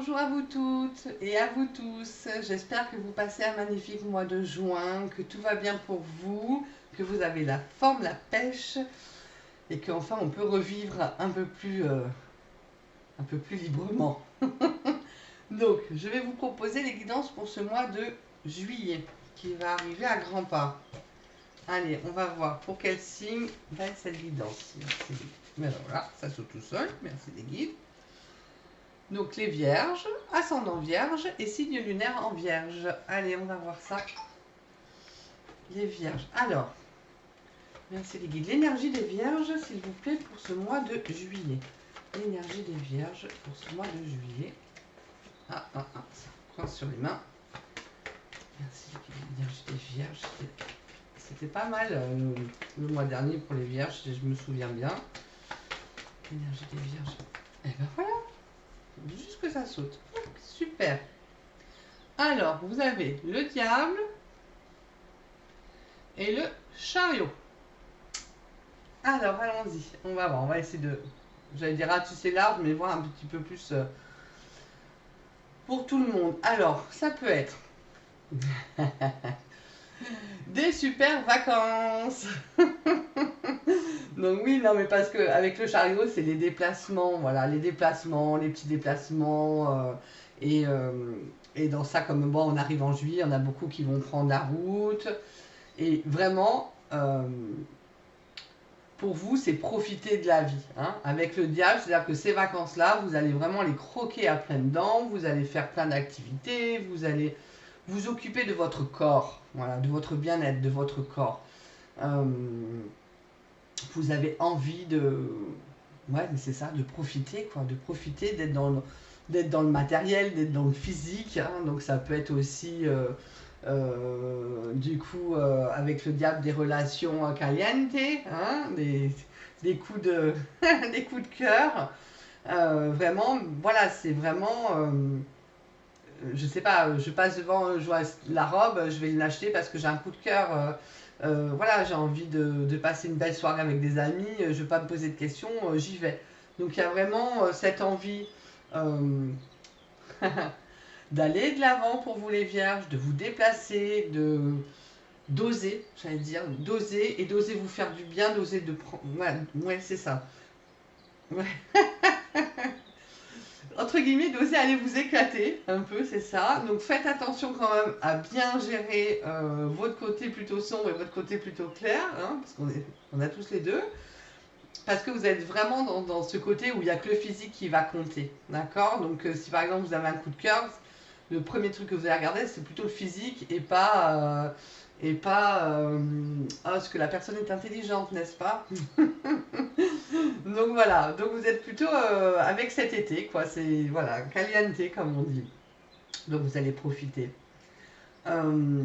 bonjour à vous toutes et à vous tous. J'espère que vous passez un magnifique mois de juin, que tout va bien pour vous, que vous avez la forme, la pêche et qu'enfin on peut revivre un peu plus librement. Donc, je vais vous proposer les guidances pour ce mois de juillet qui va arriver à grands pas. Allez, on va voir pour quel signe va être cette guidance. Merci. Mais alors là, ça saute tout seul. Merci les guides. Donc les vierges, ascendant vierge et signe lunaire en vierge. Allez, on va voir ça. Les vierges. Alors, merci les guides. L'énergie des vierges, s'il vous plaît, pour ce mois de juillet. L'énergie des vierges pour ce mois de juillet. Ça coince sur les mains. Merci les guides. L'énergie des vierges. C'était pas mal le mois dernier pour les vierges, si je me souviens bien. L'énergie des vierges. Et ben voilà. Juste que ça saute. Super. Alors, vous avez le diable et le chariot. Alors, allons-y. On va voir. On va essayer de, j'allais dire ratisser l'arbre, mais voir un petit peu plus pour tout le monde. Alors, ça peut être des super vacances. Donc oui, non, mais parce que avec le chariot, c'est les déplacements, voilà, les déplacements, les petits déplacements. Et dans ça, comme bon, on arrive en juillet, on a beaucoup qui vont prendre la route. Et vraiment, pour vous, c'est profiter de la vie. Hein. Avec le diable, c'est-à-dire que ces vacances-là, vous allez vraiment les croquer à pleines dents, vous allez faire plein d'activités, vous allez vous occuper de votre corps, voilà, de votre bien-être, de votre corps. Vous avez envie de... Ouais, mais c'est ça, de profiter, quoi, de profiter, d'être dans le matériel, d'être dans le physique. Hein, donc ça peut être aussi, du coup, avec le diable, des relations caliente, hein, des coups de, des coups de cœur. Vraiment, voilà, c'est vraiment... je sais pas, je passe devant, je vois la robe, je vais l'acheter parce que j'ai un coup de cœur. Voilà, j'ai envie de passer une belle soirée avec des amis, je ne vais pas me poser de questions, j'y vais. Donc il y a vraiment cette envie euh, d'aller de l'avant pour vous les vierges, de vous déplacer, d'oser, j'allais dire, d'oser et d'oser vous faire du bien, d'oser de prendre... Ouais, c'est ça. Ouais. Entre guillemets, d'oser aller vous éclater un peu, c'est ça. Donc faites attention quand même à bien gérer votre côté plutôt sombre et votre côté plutôt clair, hein, parce on a tous les deux. Parce que vous êtes vraiment dans ce côté où il n'y a que le physique qui va compter, d'accord. Donc si par exemple vous avez un coup de cœur, le premier truc que vous allez regarder, c'est plutôt le physique et pas... est-ce que la personne est intelligente, n'est-ce pas? Donc voilà, donc vous êtes plutôt avec cet été, quoi. C'est voilà, caliente comme on dit. Donc vous allez profiter. Euh,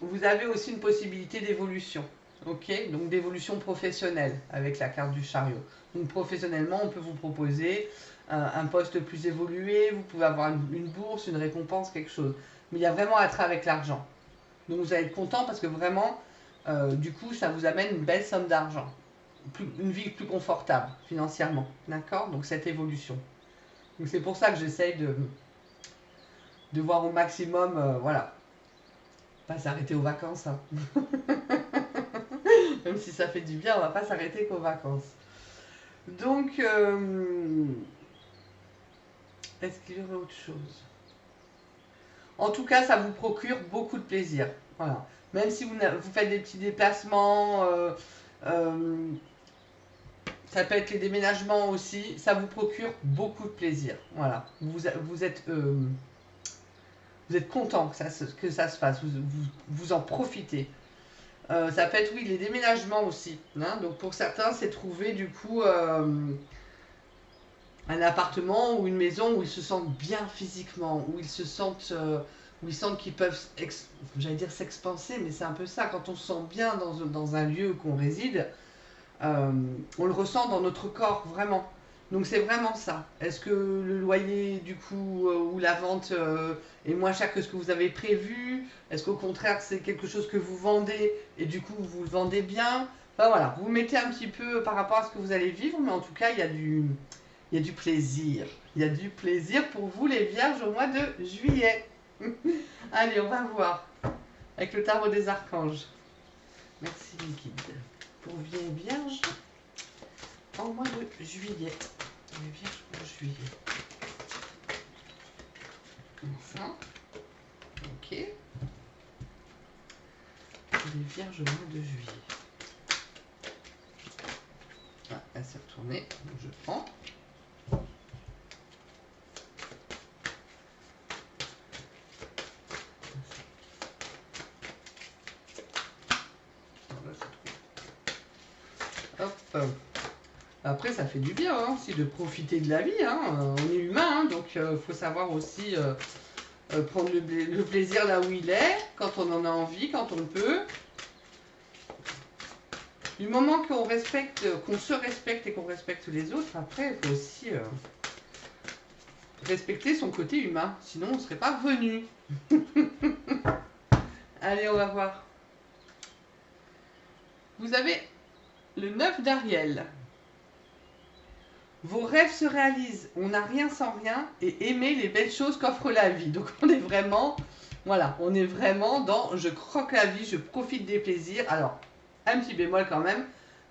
vous avez aussi une possibilité d'évolution, ok? Donc d'évolution professionnelle avec la carte du chariot. Donc professionnellement, on peut vous proposer un poste plus évolué, vous pouvez avoir une bourse, une récompense, quelque chose. Mais il y a vraiment à trait avec l'argent. Donc vous allez être content parce que vraiment, du coup, ça vous amène une belle somme d'argent. Une vie plus confortable financièrement. D'accord. Donc cette évolution. Donc c'est pour ça que j'essaye de voir au maximum, voilà. Pas s'arrêter aux vacances. Hein. Même si ça fait du bien, on va pas s'arrêter qu'aux vacances. Donc, est-ce qu'il y aurait autre chose? En tout cas, ça vous procure beaucoup de plaisir. Voilà. Même si vous faites des petits déplacements, euh, ça peut être les déménagements aussi, ça vous procure beaucoup de plaisir. Voilà. Vous êtes content que ça se fasse, vous en profitez. Ça peut être, oui, les déménagements aussi. Hein. Donc pour certains, c'est trouver du coup un appartement ou une maison où ils se sentent bien physiquement, où ils se sentent, où ils sentent qu'ils peuvent, j'allais dire s'expanser, mais c'est un peu ça. Quand on se sent bien dans un lieu qu'on réside, on le ressent dans notre corps, vraiment. Donc c'est vraiment ça. Est-ce que le loyer, du coup, ou la vente est moins cher que ce que vous avez prévu? Est-ce qu'au contraire, c'est quelque chose que vous vendez et du coup, vous le vendez bien? Enfin voilà, vous mettez un petit peu par rapport à ce que vous allez vivre, mais en tout cas, il Il y a du plaisir. Il y a du plaisir pour vous les vierges au mois de juillet. Allez, on va voir. Avec le tarot des archanges. Merci les guides. Pour les vierges en mois de juillet. Les vierges pour juillet. Enfin. Ok. Les vierges au mois de juillet. Ah, elle s'est retournée. Donc je prends. Hop. Après, ça fait du bien hein, aussi de profiter de la vie. Hein. On est humain, hein, donc il faut savoir aussi prendre le plaisir là où il est, quand on en a envie, quand on peut. Du moment qu'on respecte, qu'on se respecte et qu'on respecte les autres, après, il faut aussi respecter son côté humain. Sinon, on ne serait pas revenu. Allez, on va voir. Vous avez le 9 d'Ariel. Vos rêves se réalisent, on n'a rien sans rien et aimez les belles choses qu'offre la vie. Donc on est vraiment, voilà, on est vraiment dans je croque la vie, je profite des plaisirs. Alors, un petit bémol quand même,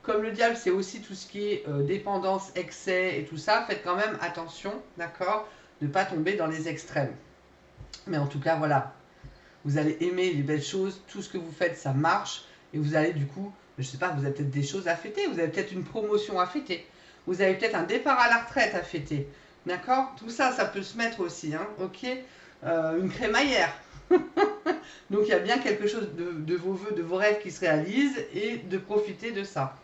comme le diable c'est aussi tout ce qui est dépendance, excès et tout ça, faites quand même attention, d'accord, de ne pas tomber dans les extrêmes. Mais en tout cas, voilà, vous allez aimer les belles choses, tout ce que vous faites ça marche et vous allez du coup, je sais pas, vous avez peut-être des choses à fêter, vous avez peut-être une promotion à fêter. Vous avez peut-être un départ à la retraite à fêter. D'accord? Tout ça, ça peut se mettre aussi. Hein, ok? Une crémaillère. Donc, il y a bien quelque chose de vos vœux, de vos rêves qui se réalisent et de profiter de ça.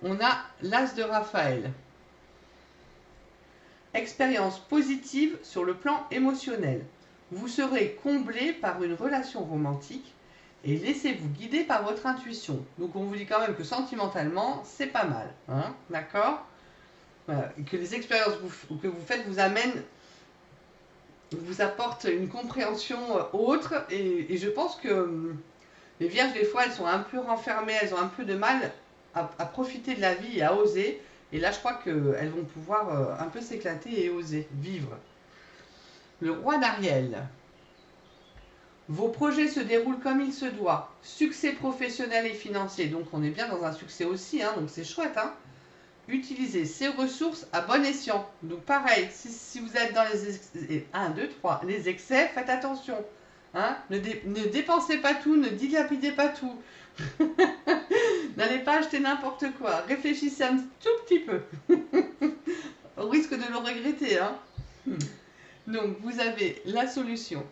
On a l'As de Raphaël. Expérience positive sur le plan émotionnel. Vous serez comblé par une relation romantique et laissez-vous guider par votre intuition. Donc on vous dit quand même que sentimentalement, c'est pas mal. Hein, d'accord? Voilà. Que les expériences que vous faites vous amènent, vous apportent une compréhension autre. Et je pense que les vierges, des fois, elles sont un peu renfermées, elles ont un peu de mal à profiter de la vie et à oser. Et là, je crois qu'elles vont pouvoir un peu s'éclater et oser vivre. Le roi d'Ariel. Vos projets se déroulent comme il se doit. Succès professionnel et financier. Donc on est bien dans un succès aussi, hein, donc c'est chouette. Hein. Utilisez ces ressources à bon escient. Donc pareil, si vous êtes dans les excès, faites attention. Hein. Ne dépensez pas tout, ne dilapidez pas tout. N'allez pas acheter n'importe quoi. Réfléchissez un tout petit peu. Au risque de le regretter. Hein. Donc vous avez la solution.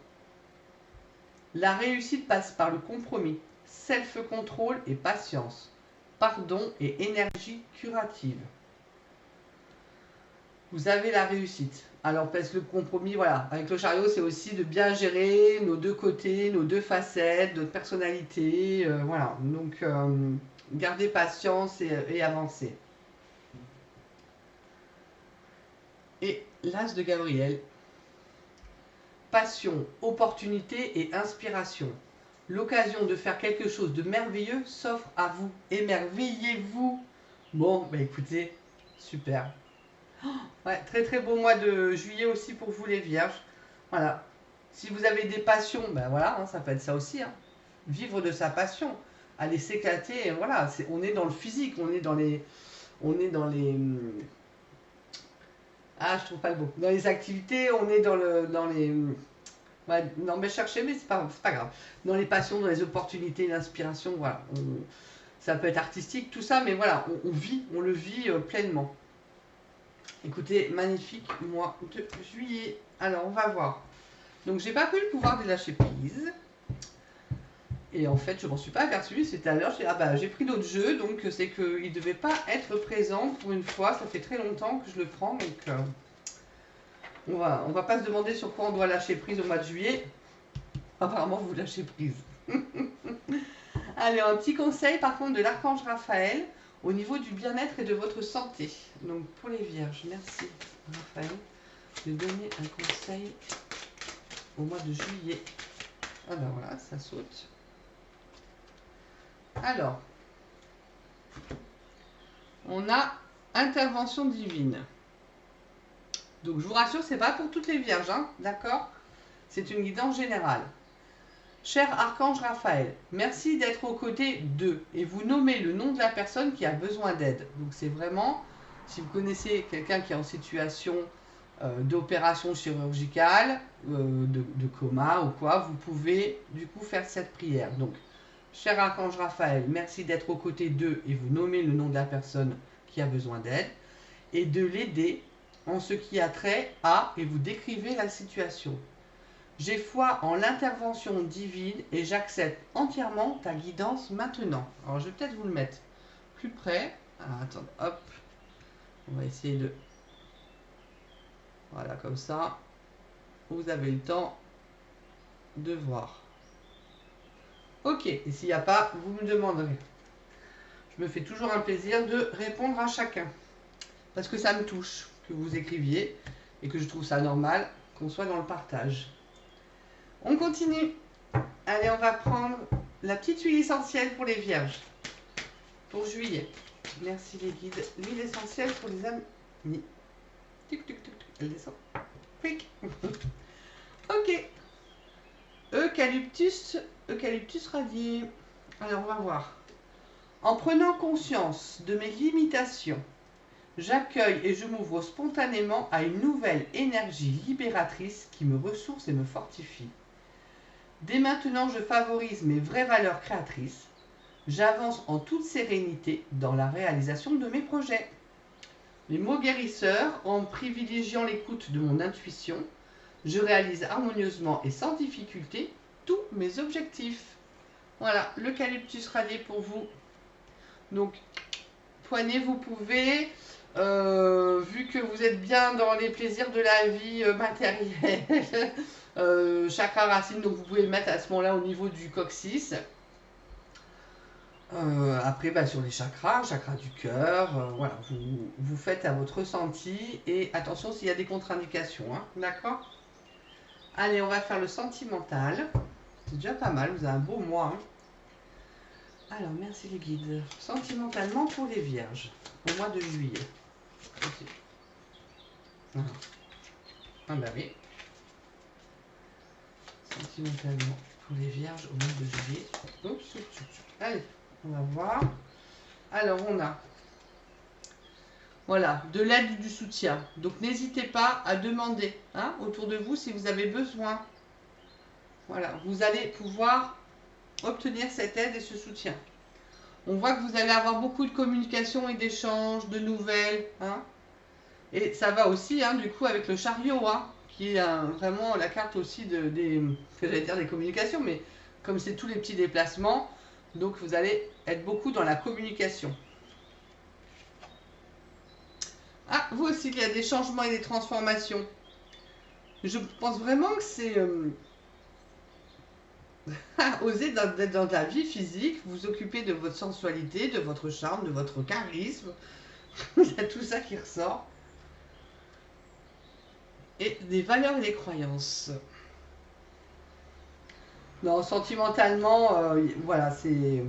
La réussite passe par le compromis, self-control et patience, pardon et énergie curative. Vous avez la réussite. Alors, parce que le compromis, voilà, avec le chariot, c'est aussi de bien gérer nos deux côtés, nos deux facettes, notre personnalité. Voilà, donc gardez patience et avancez. Et l'As de Gabriel. Passion, opportunité et inspiration. L'occasion de faire quelque chose de merveilleux s'offre à vous. Émerveillez-vous. Bon, bah écoutez, super. Ouais, très très beau mois de juillet aussi pour vous les vierges. Voilà. Si vous avez des passions, ben voilà, hein, ça peut être ça aussi. Hein. Vivre de sa passion. Aller s'éclater, voilà. On est dans le physique, on est dans les... Ah, je trouve pas le mot. Dans les activités, on est dans les... Ouais, non, mais cherchez, mais c'est pas grave. Dans les passions, dans les opportunités, l'inspiration, voilà. Ça peut être artistique, tout ça, mais voilà, on le vit pleinement. Écoutez, magnifique mois de juillet. Alors, on va voir. Donc, j'ai pas pris le pouvoir de lâcher prise. Et en fait, je m'en suis pas aperçue. C'était à l'heure, j'ai pris d'autres jeux, donc c'est qu'il ne devait pas être présent pour une fois. Ça fait très longtemps que je le prends, donc on va pas se demander sur quoi on doit lâcher prise au mois de juillet. Apparemment, vous lâchez prise. Allez, un petit conseil par contre de l'archange Raphaël au niveau du bien-être et de votre santé. Donc pour les vierges, merci Raphaël de donner un conseil au mois de juillet. Ah ben voilà, ça saute. Alors, on a intervention divine. Donc, je vous rassure, c'est pas pour toutes les vierges, hein, d'accord? C'est une guidance générale. Cher Archange Raphaël, merci d'être aux côtés d'eux et vous nommez le nom de la personne qui a besoin d'aide. Donc c'est vraiment, si vous connaissez quelqu'un qui est en situation d'opération chirurgicale, de coma ou quoi, vous pouvez du coup faire cette prière. Donc, cher Archange Raphaël, merci d'être aux côtés d'eux et vous nommez le nom de la personne qui a besoin d'aide et de l'aider en ce qui a trait à, et vous décrivez la situation. J'ai foi en l'intervention divine et j'accepte entièrement ta guidance maintenant. Alors, je vais peut-être vous le mettre plus près. Alors, attends, hop. On va essayer de... Voilà, comme ça. Vous avez le temps de voir. Ok, et s'il n'y a pas, vous me demanderez. Je me fais toujours un plaisir de répondre à chacun. Parce que ça me touche que vous écriviez et que je trouve ça normal qu'on soit dans le partage. On continue. Allez, on va prendre la petite huile essentielle pour les vierges. Pour juillet. Merci les guides. L'huile essentielle pour les amis. Tic, tic, tic, tic. Elle descend. Quick. Ok. Eucalyptus radié. Alors, on va voir. En prenant conscience de mes limitations, j'accueille et je m'ouvre spontanément à une nouvelle énergie libératrice qui me ressource et me fortifie. Dès maintenant, je favorise mes vraies valeurs créatrices. J'avance en toute sérénité dans la réalisation de mes projets. Les mots guérisseurs, en privilégiant l'écoute de mon intuition, je réalise harmonieusement et sans difficulté tous mes objectifs. Voilà, l'eucalyptus radié pour vous. Donc, poignée, vous pouvez, vu que vous êtes bien dans les plaisirs de la vie matérielle, chakra racine, donc vous pouvez le mettre à ce moment-là au niveau du coccyx. Après, sur les chakras, chakra du cœur, voilà, vous faites à votre ressenti et attention s'il y a des contre-indications, hein, d'accord? Allez, on va faire le sentimental. C'est déjà pas mal, vous avez un beau mois. Hein. Alors, merci les guides. Sentimentalement pour les vierges, au mois de juillet. Okay. Ah bah oui. Sentimentalement pour les vierges au mois de juillet. Oups. Allez, on va voir. Alors, on a... Voilà, de l'aide ou du soutien. Donc, n'hésitez pas à demander autour de vous si vous avez besoin. Voilà, vous allez pouvoir obtenir cette aide et ce soutien. On voit que vous allez avoir beaucoup de communication et d'échanges, de nouvelles. Et ça va aussi, du coup, avec le chariot, qui est vraiment la carte aussi des communications, mais comme c'est tous les petits déplacements, donc vous allez être beaucoup dans la communication. Ah, vous aussi, il y a des changements et des transformations. Je pense vraiment que c'est... Osez d'être dans ta vie physique, vous occuper de votre sensualité, de votre charme, de votre charisme. Il y a tout ça qui ressort. Et des valeurs et des croyances. Non, sentimentalement, voilà, c'est...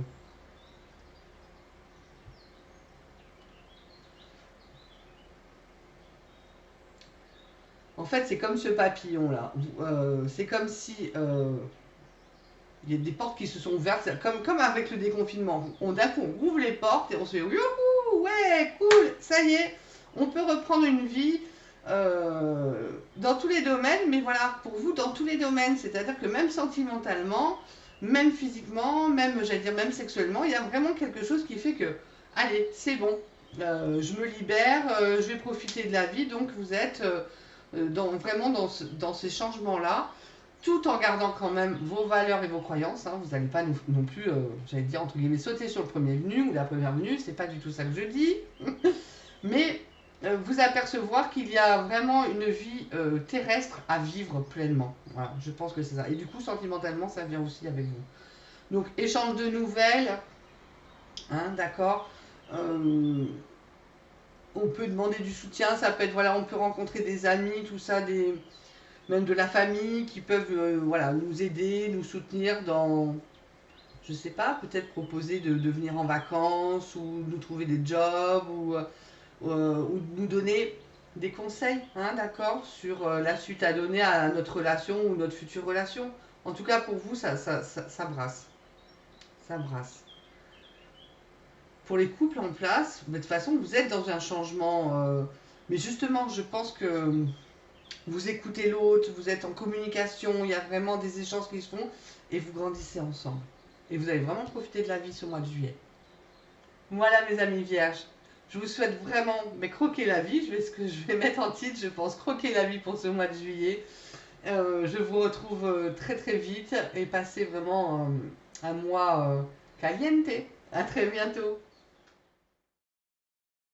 En fait, c'est comme ce papillon-là. C'est comme si... il y a des portes qui se sont ouvertes, comme avec le déconfinement. D'un coup, on ouvre les portes et on se dit « Youhou, ouais, cool, ça y est, on peut reprendre une vie dans tous les domaines, mais voilà, pour vous, dans tous les domaines. C'est-à-dire que même sentimentalement, même physiquement, même, j'allais dire, même sexuellement, il y a vraiment quelque chose qui fait que, allez, c'est bon, je me libère, je vais profiter de la vie. Donc, vous êtes vraiment dans ces changements-là, tout en gardant quand même vos valeurs et vos croyances. Vous n'allez pas non plus, j'allais dire, entre guillemets, sauter sur le premier venu ou la première venue, c'est pas du tout ça que je dis. Mais vous apercevoir qu'il y a vraiment une vie terrestre à vivre pleinement. Voilà, je pense que c'est ça. Et du coup, sentimentalement, ça vient aussi avec vous. Donc, échange de nouvelles, d'accord. On peut demander du soutien, ça peut être, voilà, on peut rencontrer des amis, tout ça, même de la famille qui peuvent nous aider, nous soutenir dans, je sais pas, peut-être proposer de venir en vacances ou nous trouver des jobs ou ou de nous donner des conseils, hein, d'accord, sur la suite à donner à notre relation ou notre future relation. En tout cas, pour vous, ça brasse. Ça brasse. Pour les couples en place, de toute façon, vous êtes dans un changement. Mais justement, je pense que vous écoutez l'autre, vous êtes en communication, il y a vraiment des échanges qui se font et vous grandissez ensemble. Et vous allez vraiment profiter de la vie ce mois de juillet. Voilà mes amis vierges. Je vous souhaite vraiment croquer la vie. Ce que je vais mettre en titre, je pense, croquer la vie pour ce mois de juillet. Je vous retrouve très très vite et passez vraiment un mois caliente. À très bientôt.